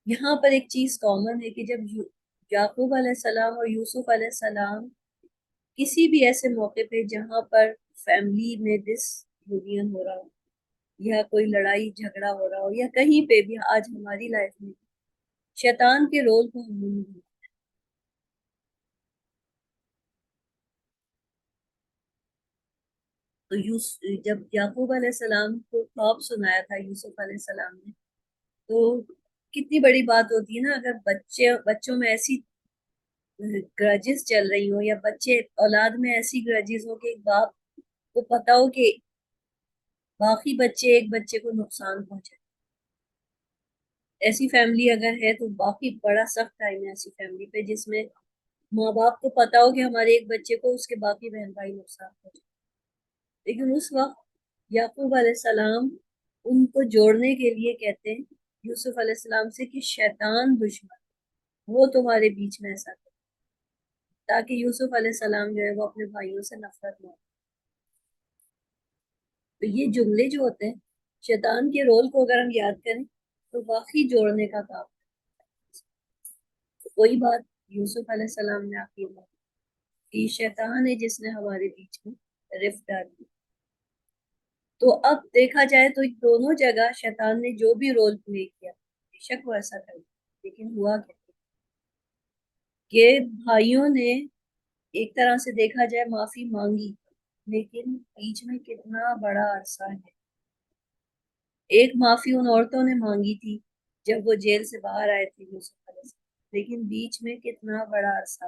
یہاں پر ایک چیز کامن ہے کہ جب یعقوب علیہ السلام اور یوسف علیہ السلام کسی بھی ایسے موقع پہ جہاں پر فیملی میں ڈس یونین ہو رہا ہو یا کوئی لڑائی جھگڑا ہو رہا ہو یا کہیں پہ بھی آج ہماری لائف میں، شیطان کے رول کو ہم نہیں بھولتے. تو جب یعقوب علیہ السلام کو خواب سنایا تھا یوسف علیہ السلام نے، تو کتنی بڑی بات ہوتی ہے نا اگر بچوں میں ایسی گرجز چل رہی ہو یا بچے اولاد میں ایسی گرجز ہو کہ ایک باپ کو پتا ہو کہ باقی بچے ایک بچے کو نقصان پہنچے. ایسی فیملی اگر ہے تو باقی بڑا سخت ٹائم ہے ایسی فیملی پہ، جس میں ماں باپ کو پتا ہو کہ ہمارے ایک بچے کو اس کے باقی بہن بھائی نقصان ہو جائے، لیکن اس وقت یعقوب علیہ السلام ان کو جوڑنے کے لیے کہتے ہیں یوسف علیہ السلام سے کہ شیطان دشمن وہ تمہارے بیچ میں ایسا کرے، تاکہ یوسف علیہ السلام جو ہے وہ اپنے بھائیوں سے نفرت نہ ہو۔ تو یہ جملے جو ہوتے ہیں شیطان کے رول کو اگر ہم یاد کریں تو واقعی جوڑنے کا کام ہے۔ کوئی بات یوسف علیہ السلام نے آخر میں کہ شیطان ہے جس نے ہمارے بیچ میں رفت ڈال دی۔ تو اب دیکھا جائے تو دونوں جگہ شیطان نے جو بھی رول پلے کیا بے شک وہ ایسا کر دیا، لیکن ہوا کیا کہ بھائیوں نے ایک طرح سے دیکھا جائے معافی مانگی، لیکن بیچ میں کتنا بڑا عرصہ ہے۔ ایک معافی ان عورتوں نے مانگی تھی جب وہ جیل سے باہر آئے تھے یوسف علیہ السلام، لیکن بیچ میں کتنا بڑا عرصہ۔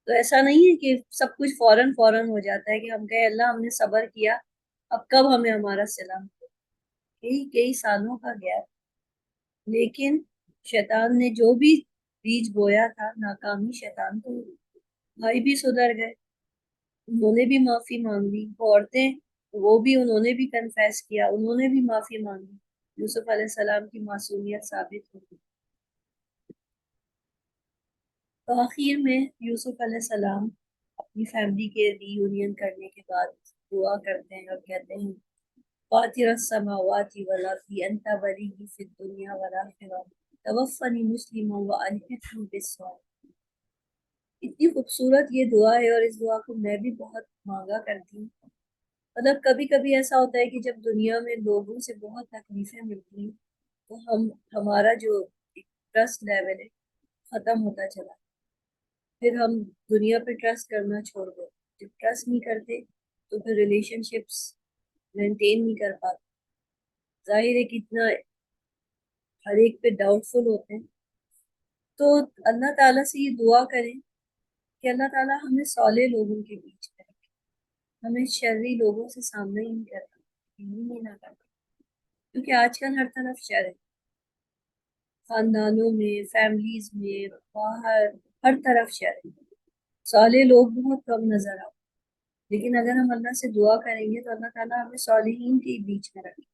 تو ایسا نہیں ہے کہ سب کچھ فوراً فوراً ہو جاتا ہے کہ ہم کہیں اللہ ہم نے صبر کیا اب کب ہمیں ہمارا صلہ ملے۔ کئی کئی سالوں کا گیپ، لیکن شیطان نے جو بھی بیج بویا تھا ناکامی شیطان کو ہوئی۔ بھائی بھی سدھر گئے، انہوں نے بھی معافی مانگ لی، وہ عورتیں وہ بھی انہوں نے بھی کنفیس کیا، انہوں نے بھی معافی مانگی، یوسف علیہ السلام کی معصومیت ثابت ہو گئی۔ آخر میں یوسف علیہ السلام اپنی فیملی کے ری یونین کرنے کے بعد دعا کرتے ہیں اور کہتے ہیں فاطر السماوات والارض انت ولی فی الدنیا والآخرہ توفنی مسلما والحقنی بالصالحین۔ اتنی خوبصورت یہ دعا ہے، اور اس دعا کو میں بھی بہت مانگا کرتی ہوں۔ مطلب کبھی کبھی ایسا ہوتا ہے کہ جب دنیا میں لوگوں سے بہت تکلیفیں ملتی ہیں تو ہمارا جو ٹرسٹ لیول ہے ختم ہوتا چلا، پھر ہم دنیا پہ ٹرسٹ کرنا چھوڑ دیں۔ جب ٹرسٹ نہیں کرتے تو پھر ریلیشن شپس مینٹین نہیں کر پاتے، ظاہر ہے کتنا ہر ایک پہ ڈاؤٹ فل ہوتے ہیں۔ تو اللہ تعالیٰ سے یہ دعا کریں کہ اللہ تعالیٰ ہمیں صالح لوگوں کے بیچ میں رکھے، ہمیں شرری لوگوں سے سامنا ہی نہیں کرنا، نہیں نہ کرنا، کیونکہ آج کل ہر طرف شر ہے، خاندانوں میں، فیملیز میں، باہر، ہر طرف شر ہے، صالح لوگ بہت کم نظر آتے، لیکن اگر ہم اللہ سے دعا کریں گے تو اللہ تعالیٰ ہمیں صالحین کے بیچ میں رکھے۔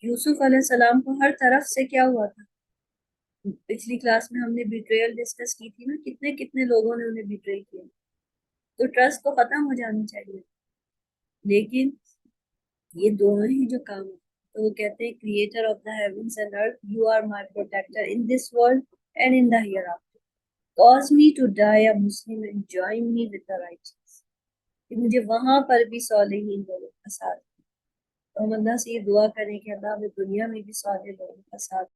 یوسف علیہ السلام کو ہر طرف سے کیا ہوا تھا؟ پچھلی کلاس میں ہم نے بیٹریل ڈسکس کی تھی نا، کتنے کتنے لوگوں نے انہیں بیٹرے کیا، تو ٹرسٹ تو ختم ہو جانی چاہیے، لیکن یہ دونوں ہی جو کام ہے تو وہ کہتے ہیں creator of the heavens and earth you are my protector in this world and in the hereafter cause me to die a Muslim and join me with the righteous, کہ مجھے وہاں پر بھی صالحین لوگوں کا ساتھ، تو ہم اللہ سے یہ دعا کریں کہ اللہ ہمیں دنیا میں بھی صالح لوگوں کا ساتھ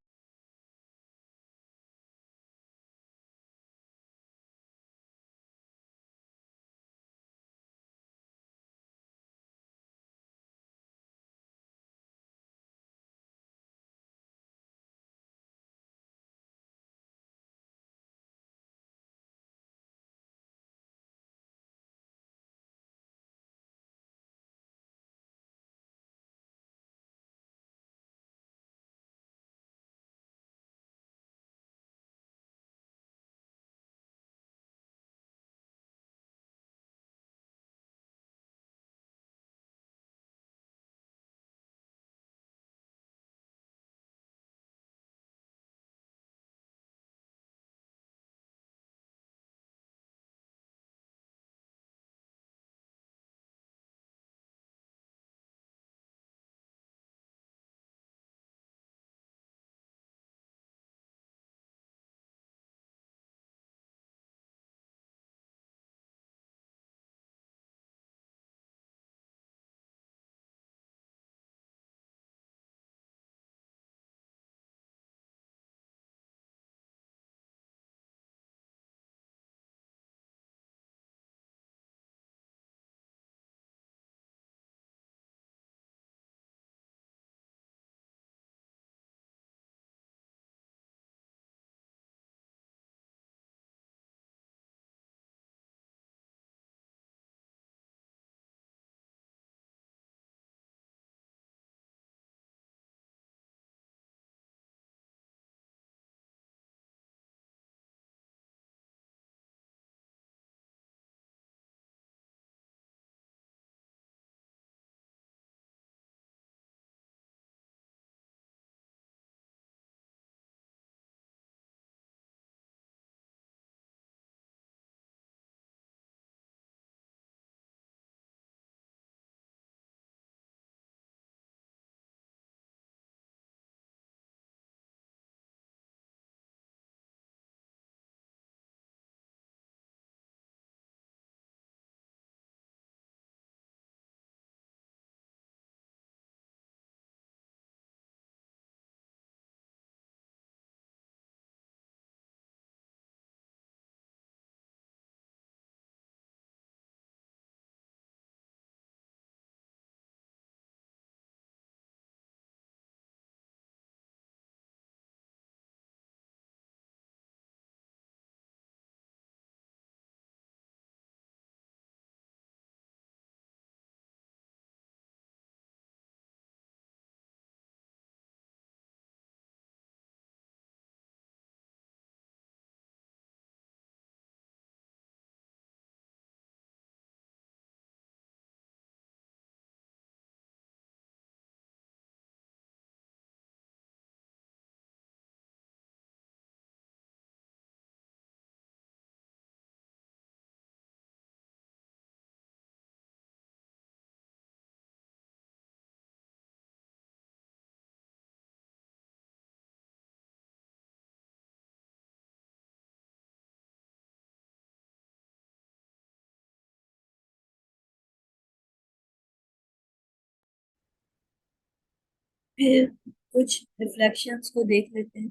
پھر کچھ ریفلیکشنز کو دیکھ لیتے ہیں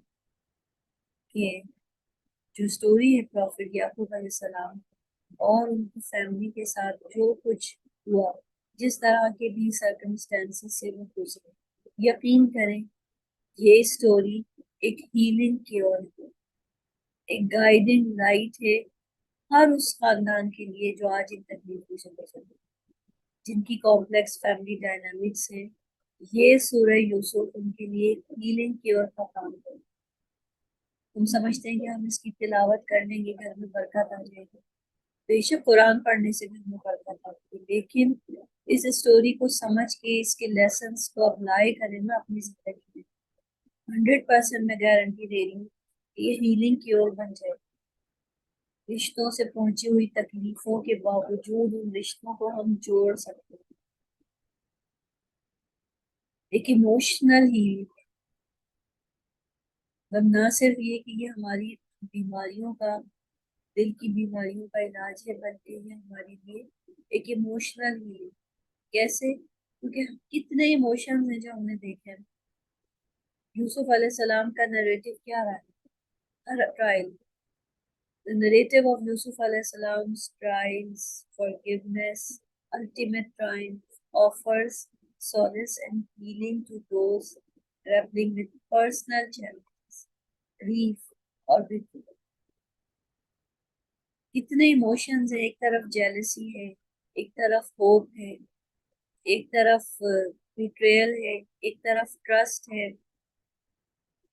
کہ جو سٹوری ہے پروفٹ یعقوب علیہ السلام اور ان کی فیملی کے ساتھ جو کچھ ہوا، جس طرح کے بھی سرکمسٹانسز سے وہ گزرے، یقین کریں یہ سٹوری ایک ہیلنگ کیور ہے، ایک گائیڈنگ لائٹ ہے ہر اس خاندان کے لیے جو آج ان تکلیفوں سے گزر رہے ہیں، جن کی کمپلیکس فیملی ڈائنامکس ہے۔ یہ سورہ یوسف ان کے لیے ہیلنگ کیور کا کام کرے۔ ہم سمجھتے ہیں کہ ہم اس کی تلاوت کر لیں گے گھر میں برکت آ جائے گی، بے شک قرآن پڑھنے سے گھر میں برکت آتی ہے، لیکن اس اسٹوری کو سمجھ کے اس کے لیسنس کو اپلائی کریں نا اپنی زندگی میں، 100% میں گارنٹی دے رہی ہوں یہ ہیلنگ کیور بن جائے گی۔ رشتوں سے پہنچی ہوئی تکلیفوں کے باوجود ان رشتوں کو ہم جوڑ سکتے ہیں، ایک ایموشنل ہیلنگ، نہ صرف یہ کہ یہ ہماری بیماریوں کا، دل کی بیماریوں کا علاج ہے، بلکہ یہ ہمارے لیے ایک ایموشنل ہیلنگ۔ کیسے؟ کیونکہ کتنے ایموشنز ہیں جو ہم نے دیکھے ہیں۔ یوسف علیہ السلام کا نریٹو کیا رہا؟ Trial, the narrative of Yusuf alayhi salam's trials, forgiveness, ultimate triumph, offers solace and healing to those grappling with personal challenges, grief اور betrayal۔ کتنے ایموشنز ہیں، ایک طرف جیلسی ہے، ایک طرف ہوپ ہے، ایک طرف بیٹریل ہے، ایک طرف ٹرسٹ ہے،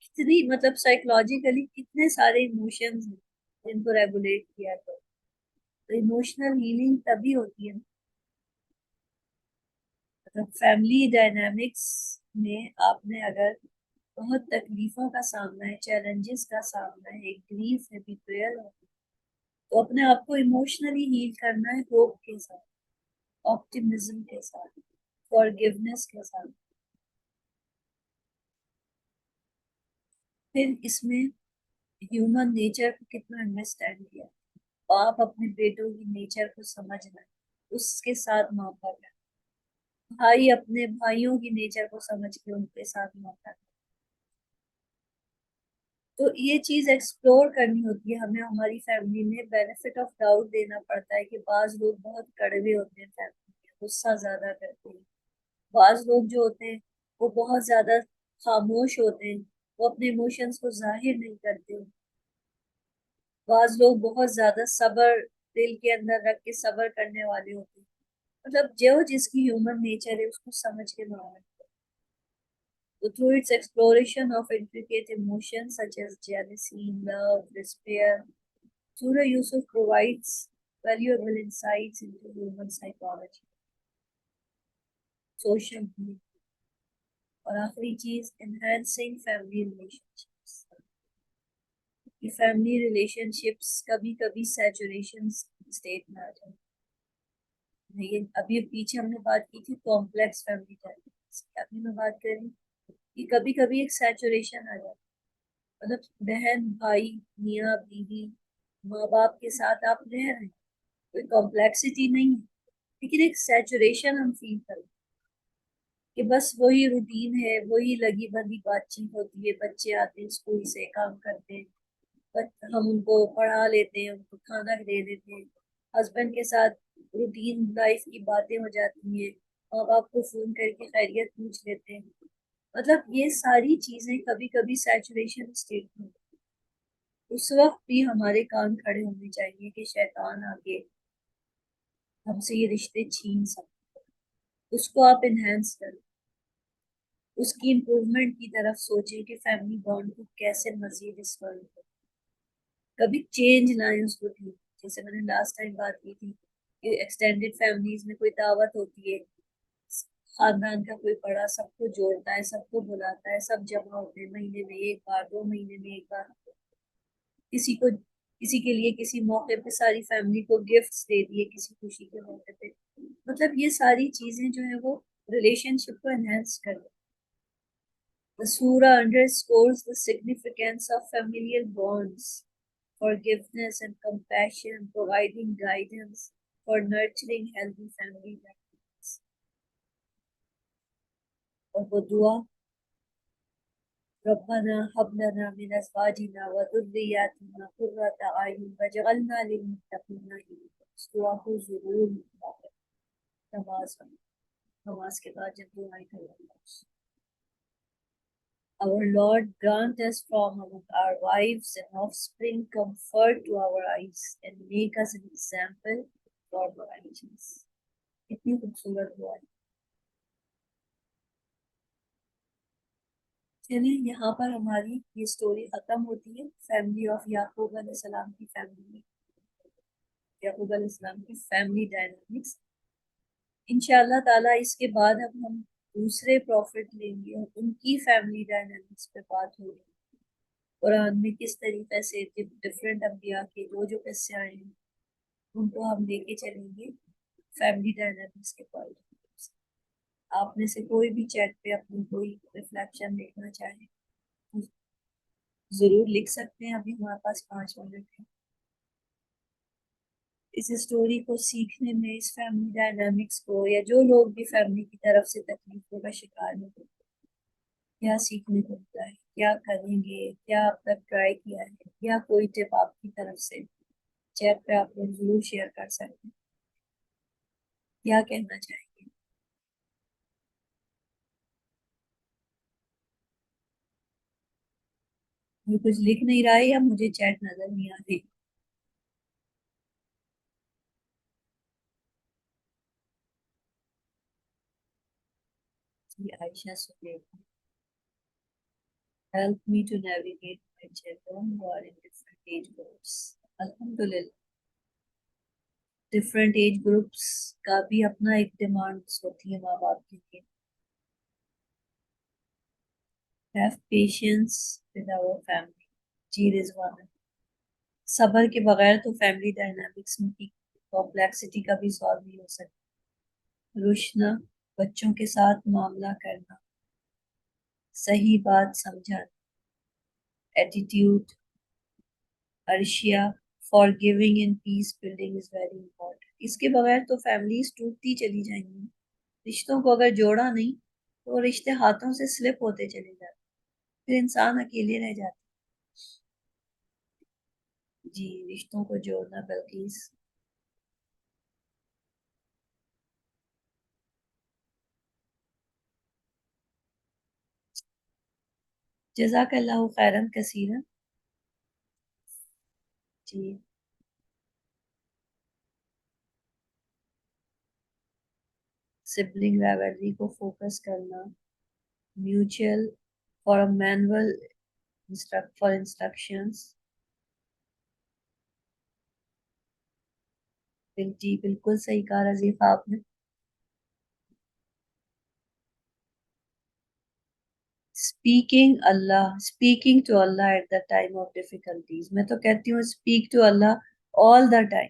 کتنی مطلب سائیکولوجیکلی کتنے سارے ایموشنز ہیں جن کو ریگولیٹ کیا تو ایموشنل ہیلنگ تبھی ہوتی ہے۔ مطلب فیملی ڈائنامکس میں آپ نے اگر بہت تکلیفوں کا سامنا ہے، چیلنجز کا سامنا ہے، گریف ہے، بیٹریل ہے، تو اپنے آپ کو ایموشنلی ہیل کرنا ہے ہوپ کے ساتھ، آپٹیمزم کے ساتھ، فارگیونیس کے ساتھ۔ پھر اس میں ہیومن نیچر کو کتنا انڈرسٹینڈ کیا، باپ اپنے بیٹوں کی نیچر کو سمجھنا، اس کے ساتھ محبت کرنا، بھائی اپنے بھائیوں کی نیچر کو سمجھ کے ان کے ساتھ محبت کرنا۔ تو یہ چیز ایکسپلور کرنی ہوتی ہے ہمیں، ہماری فیملی میں بینیفٹ آف ڈاؤٹ دینا پڑتا ہے کہ بعض لوگ بہت کڑوے ہوتے ہیں فیملی میں، غصہ زیادہ کرتے ہیں، بعض لوگ جو ہوتے ہیں وہ بہت زیادہ خاموش ہوتے ہیں، وہ اپنے ایموشنز کو ظاہر نہیں کرتے، بعض لوگ بہت زیادہ صبر دل کے اندر رکھ کے صبر کرنے والے ہوتے ہیں۔ مطلب جو جس کی ہیومن نیچر ہے اس کو سمجھ کے معاملہ۔ So through its exploration of intricate emotions such as jealousy, love, despair, Surah Yusuf provides valuable insights into human psychology, social being، اور آخری چیز enhancing family relationships۔ یہ فیملی ریلیشن شپس کبھی کبھی سیچوریشن اسٹیٹ میں آ جاتے ہیں۔ لیکن ابھی پیچھے ہم نے بات کی تھی کمپلیکس فیملی ڈائنامکس، ابھی میں بات کر رہی ہوں کہ کبھی کبھی ایک سیچوریشن آ جاتی ہے، مطلب بہن بھائی میاں بیوی ماں باپ کے ساتھ آپ رہ رہے ہیں، کوئی کمپلیکسٹی نہیں ہے، لیکن ایک سیچوریشن ہم فیل کرتے ہیں کہ بس وہی روٹین ہے، وہی لگی بندی بات چیت ہوتی ہے، بچے آتے ہیں اسکول سے کام کرتے ہیں، ہم ان کو پڑھا لیتے ہیں، ان کو کھانا دے دیتے ہیں، ہسبینڈ کے ساتھ روٹین لائف کی باتیں ہو جاتی ہیں، ماں باپ کو فون کر کے خیریت پوچھ لیتے ہیں۔ مطلب یہ ساری چیزیں کبھی کبھی سیچوریشن اسٹیٹ میں، اس وقت بھی ہمارے کان کھڑے ہونے چاہیے کہ شیطان آگے ہم سے یہ رشتے چھین سکتے، اس کو آپ انہینس کریں، اس کی امپروومنٹ کی طرف سوچیں کہ فیملی بانڈ کو کیسے مزید اسٹرانگ کریں، کبھی چینج لائیں اس کو ٹھیک۔ جیسے میں نے لاسٹ ٹائم بات کی تھی کہ ایکسٹینڈیڈ فیملیز میں کوئی دعوت ہوتی ہے، خاندان کا کوئی بڑا سب کو جوڑتا ہے، سب کو بلاتا ہے، سب جمع ہوتے ہیں مہینے میں ایک بار، 2 مہینے میں ایک بار، کسی کے لیے کسی موقع پہ ساری فیملی کو گفٹس دے دیے کسی خوشی کے موقع پہ۔ مطلب یہ ساری چیزیں جو ہیں وہ ریلیشن شپ کو انہینس کر دیں۔ The surah underscores the significance of familial bonds, forgiveness and compassion, providing guidance for nurturing healthy family dynamics۔ اور وہ دعا ربنا هب لنا من ازواجنا وذرياتنا قرة اعین واجعلنا للمتقین اماما. اس دعا کو ضرور نماز کے بعد جب دعائیں کریں. Our Lord, grant us from among our wives and offspring comfort to our eyes and make us an example for our righteous. کتنی خوبصورت دعا ہے. چلیے یہاں پر ہماری یہ سٹوری ختم ہوتی ہے. فیملی آف یعقوب علیہ السلام کی فیملی میں یعقوب علیہ السلام کی فیملی ڈائنامکس. انشاءاللہ تعالیٰ اس کے بعد اب ہم دوسرے پروفٹ لیں گے اور ان کی فیملی ڈائنامکس پہ بات ہوگی. قرآن میں کس طریقے سے ڈفرینٹ انبیاء کے جو قصے آئے ہیں ان کو ہم لے کے چلیں گے فیملی ڈائنامکس کے پوائنٹ. آپ میں سے کوئی بھی چیٹ پہ اپنی کوئی ریفلیکشن دیکھنا چاہے ضرور لکھ سکتے ہیں. ابھی ہمارے پاس 5 منٹ ہے. اس اسٹوری کو سیکھنے میں اس فیملی ڈائنامکس کو یا جو لوگ بھی فیملی کی طرف سے تکلیفوں کا شکار ہوتے کیا سیکھنے کو ملتا ہے, کیا کریں گے, کیا اب تک ٹرائی کیا ہے, یا کوئی ٹپ آپ کی طرف سے چیٹ پہ آپ لوگ ضرور شیئر کر سکتے ہیں. کیا کہنا چاہیں گے؟ یہ کچھ لکھ نہیں رہا ہے یا مجھے چیٹ نظر نہیں آ رہی؟ جی عائشہ Sohail. help me to navigate my children who are in different age groups. الحمدللہ ڈفرینٹ ایج گروپس کا بھی اپنا ایک ڈیمانڈس ہوتی ہے ماں باپ کے لیے. have patience with our family. جی رضوان, صبر کے بغیر تو فیملی ڈائنامکس کی کمپلیکسٹی کا بھی سالو نہیں ہو سکتا. روشنا, بچوں کے ساتھ معاملہ کرنا, صحیح بات سمجھانا. ایٹیٹیوڈ ارشیا, forgiving and peace building is very important. اس کے بغیر تو فیملیز ٹوٹتی چلی جائیں گی. رشتوں کو اگر جوڑا نہیں تو رشتے ہاتھوں سے سلپ ہوتے چلے جاتے, پھر انسان اکیلے رہ جاتا. جی رشتوں کو جوڑنا. بلکیس جزاک اللہ خیرن کثیرا. جی سبلنگ رائیولری کو فوکس کرنا. Mutual for manual for instructions. جی بالکل صحیح کہا رضیف آپ نے. Speaking to Allah at the time of difficulties. میں تو کہتی ہوں speak to Allah all the time,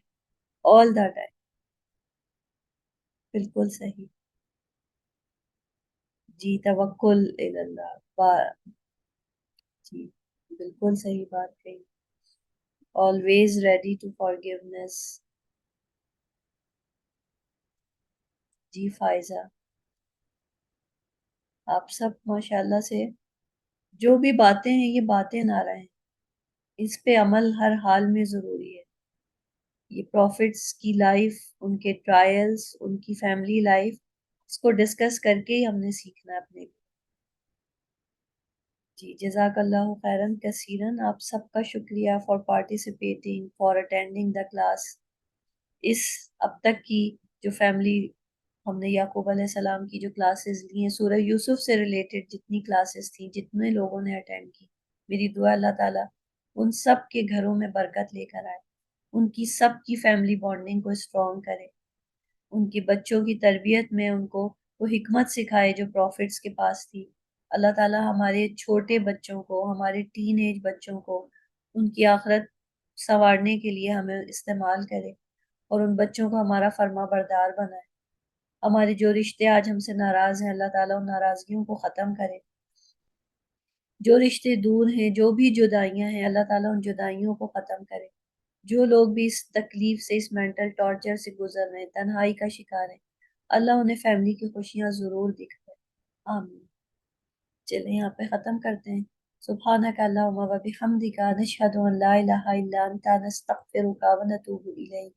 all the time. بالکل صحیح. جی توکل اللہ جی بالکل صحیح بات کہی. always ready to forgiveness. جی فائزہ, آپ سب ماشاءاللہ سے جو بھی باتیں ہیں یہ باتیں نہ رہیں, اس پہ عمل ہر حال میں ضروری ہے. یہ پروفٹس کی لائف, ان کے ٹرائلز, ان کی فیملی لائف, اس کو ڈسکس کر کے ہی ہم نے سیکھنا اپنے. جی جزاک اللہ خیرن کثیرن. آپ سب کا شکریہ for participating, for attending the class. اس اب تک کی جو فیملی ہم نے یعقوب علیہ السلام کی جو کلاسز لی ہیں, سورہ یوسف سے ریلیٹڈ جتنی کلاسز تھیں, جتنے لوگوں نے اٹینڈ کی, میری دعا اللہ تعالیٰ ان سب کے گھروں میں برکت لے کر آئے, ان کی سب کی فیملی بانڈنگ کو اسٹرانگ کرے, ان کی بچوں کی تربیت میں ان کو وہ حکمت سکھائے جو پروفٹس کے پاس تھی. اللہ تعالیٰ ہمارے چھوٹے بچوں کو, ہمارے ٹین ایج بچوں کو ان کی آخرت سنوارنے کے لیے ہمیں استعمال کرے, اور ان بچوں کو ہمارا فرما بردار بنائے. ہمارے جو رشتے آج ہم سے ناراض ہیں, اللہ تعالیٰ ان ناراضگیوں کو ختم کرے. جو رشتے دور ہیں, جو بھی جدائیاں ہیں, اللہ تعالیٰ ان جدائیوں کو ختم کرے. جو لوگ بھی اس تکلیف سے, اس مینٹل ٹارچر سے گزر رہے ہیں, تنہائی کا شکار ہیں, اللہ انہیں فیملی کی خوشیاں ضرور دکھائے. آمین. چلیں یہاں پہ ختم کرتے ہیں. سبحانك اللهم وبحمدك نشهد أن لا إله إلا أنت نستغفرك ونتوب إليك.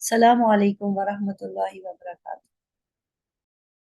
السلام علیکم ورحمۃ اللہ وبرکاتہ.